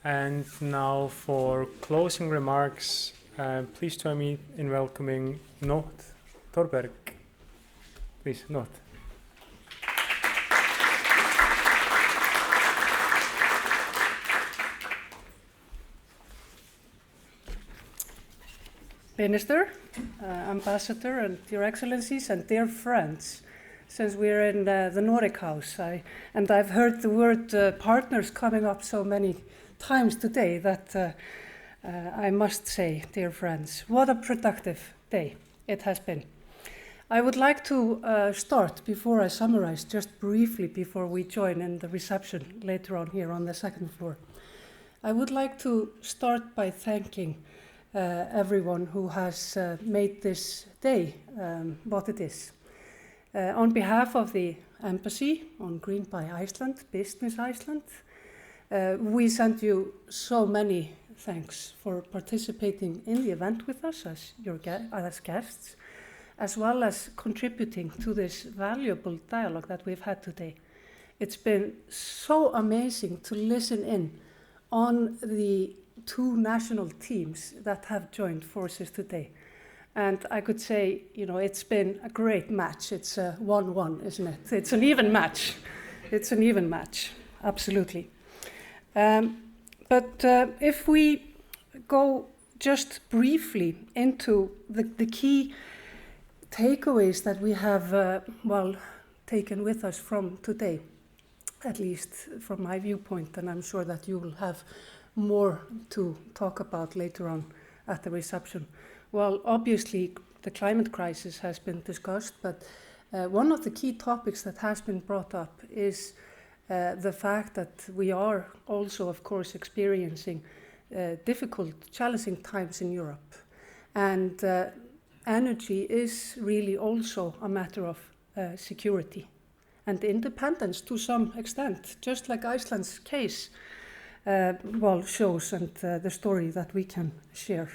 And now for closing remarks, please join me in welcoming Nótt Thorberg. Please, Nótt. Minister, Ambassador, and Your Excellencies, and dear friends, since we're in the Nordic House, and I've heard the word partners coming up so many times today that I must say, dear friends, what a productive day it has been. I would like to start, before I summarize, just briefly before we join in the reception later on here on the second floor. I would like to start by thanking everyone who has made this day what it is. On behalf of the Embassy on Green by Iceland, Business Iceland, we send you so many thanks for participating in the event with us as guests, as well as contributing to this valuable dialogue that we've had today. It's been so amazing to listen in on the two national teams that have joined forces today. And I could say, it's been a great match. It's a 1-1, isn't it? It's an even match. It's an even match, absolutely. But if we go just briefly into the key takeaways that we have, taken with us from today, at least from my viewpoint, and I'm sure that you will have more to talk about later on at the reception. Well, obviously, the climate crisis has been discussed, but one of the key topics that has been brought up is the fact that we are also, of course, experiencing difficult, challenging times in Europe. And energy is really also a matter of security and independence to some extent, just like Iceland's case shows and the story that we can share.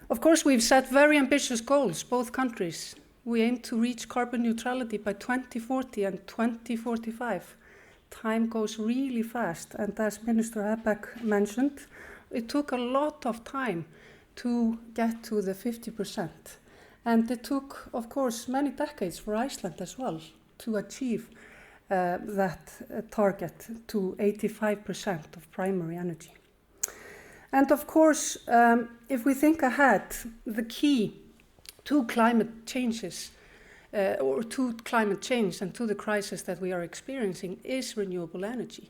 Of course, we've set very ambitious goals, both countries. We aim to reach carbon neutrality by 2040 and 2045. Time goes really fast, and as Minister Habeck mentioned, it took a lot of time to get to the 50%. And it took, of course, many decades for Iceland as well to achieve that target to 85% of primary energy. And of course, if we think ahead, the key to climate changes, or to climate change and to the crisis that we are experiencing is renewable energy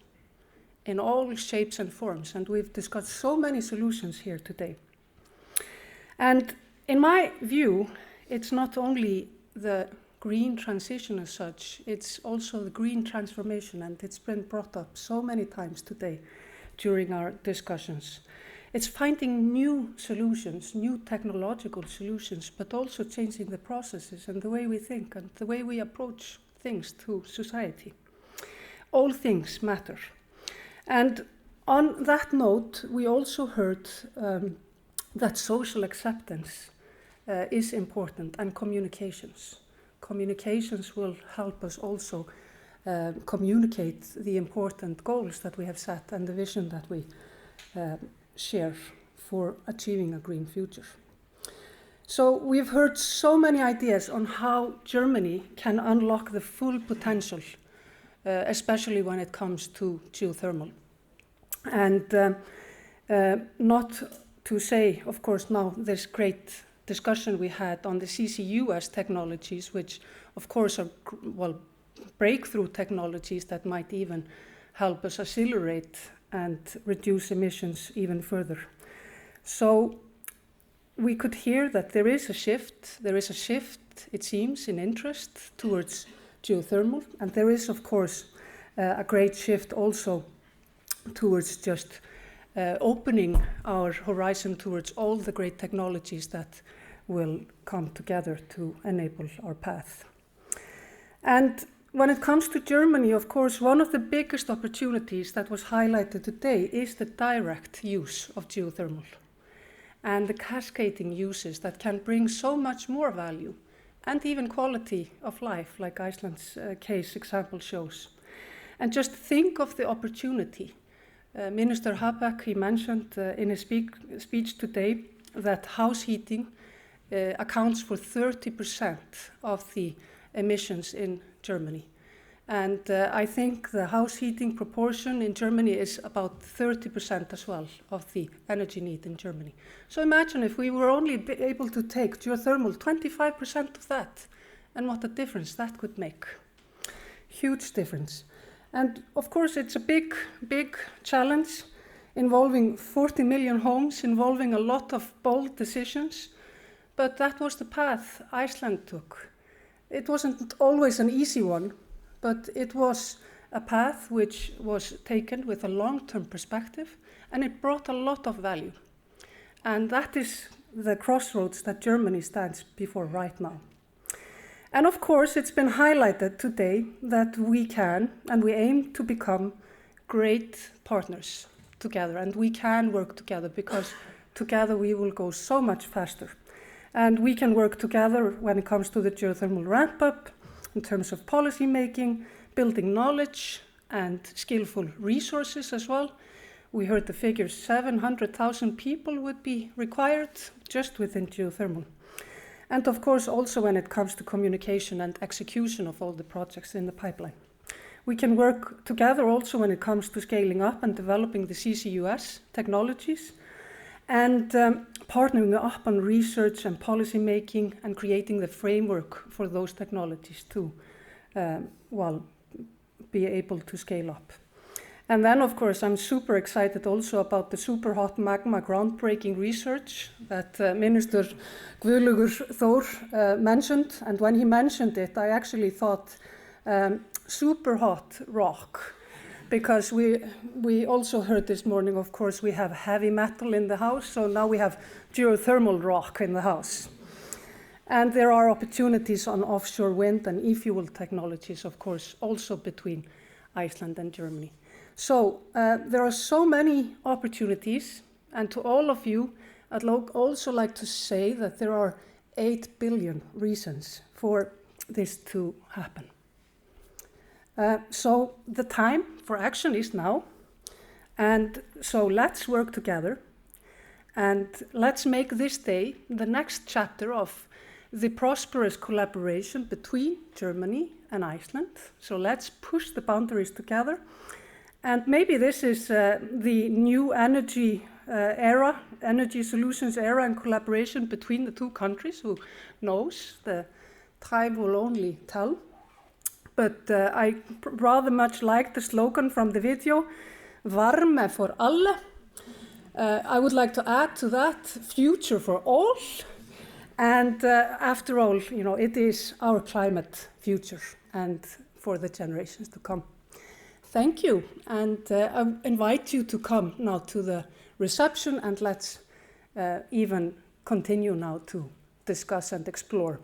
in all shapes and forms. And we've discussed so many solutions here today. And in my view, it's not only the green transition as such, it's also the green transformation, and it's been brought up so many times today during our discussions. It's finding new solutions, new technological solutions, but also changing the processes and the way we think and the way we approach things to society. All things matter. And on that note, we also heard that social acceptance is important, and communications. Communications will help us also communicate the important goals that we have set and the vision that we share for achieving a green future. So we've heard so many ideas on how Germany can unlock the full potential, especially when it comes to geothermal. And not to say, of course, now this great discussion we had on the CCUS technologies, which of course are, breakthrough technologies that might even help us accelerate and reduce emissions even further. So we could hear that there is a shift, it seems, in interest towards geothermal, and there is, of course, a great shift also towards just opening our horizon towards all the great technologies that will come together to enable our path. And when it comes to Germany, of course, one of the biggest opportunities that was highlighted today is the direct use of geothermal and the cascading uses that can bring so much more value and even quality of life, like Iceland's case example shows. And just think of the opportunity Minister Habeck, he mentioned in his speech today that house heating accounts for 30% of the emissions in Germany. And I think the house heating proportion in Germany is about 30% as well of the energy need in Germany. So imagine if we were only able to take geothermal 25% of that, and what a difference that could make. Huge difference. And of course it's a big, big challenge involving 40 million homes, involving a lot of bold decisions, but that was the path Iceland took. It wasn't always an easy one, but it was a path which was taken with a long-term perspective, and it brought a lot of value. And that is the crossroads that Germany stands before right now. And of course, it's been highlighted today that we can and we aim to become great partners together, and we can work together because together we will go so much faster. And we can work together when it comes to the geothermal ramp-up, in terms of policy making, building knowledge and skillful resources as well. We heard the figure 700,000 people would be required just within geothermal. And of course also when it comes to communication and execution of all the projects in the pipeline. We can work together also when it comes to scaling up and developing the CCUS technologies and partnering up on research and policy making and creating the framework for those technologies to be able to scale up. And then of course I'm super excited also about the super hot magma groundbreaking research that Minister Guðlaugur Þór mentioned. And when he mentioned it, I actually thought super hot rock, because we also heard this morning, of course, we have heavy metal in the house, so now we have geothermal rock in the house. And there are opportunities on offshore wind and e-fuel technologies, of course, also between Iceland and Germany. So there are so many opportunities, and to all of you, I'd also like to say that there are 8 billion reasons for this to happen. So the time for action is now, and so let's work together and let's make this day the next chapter of the prosperous collaboration between Germany and Iceland. So let's push the boundaries together, and maybe this is the new energy era, energy solutions era and collaboration between the two countries. Who knows? The time will only tell. But I rather much like the slogan from the video, varme for alle. I would like to add to that, future for all. And after all, you know, it is our climate future and for the generations to come. Thank you, and I invite you to come now to the reception, and let's even continue now to discuss and explore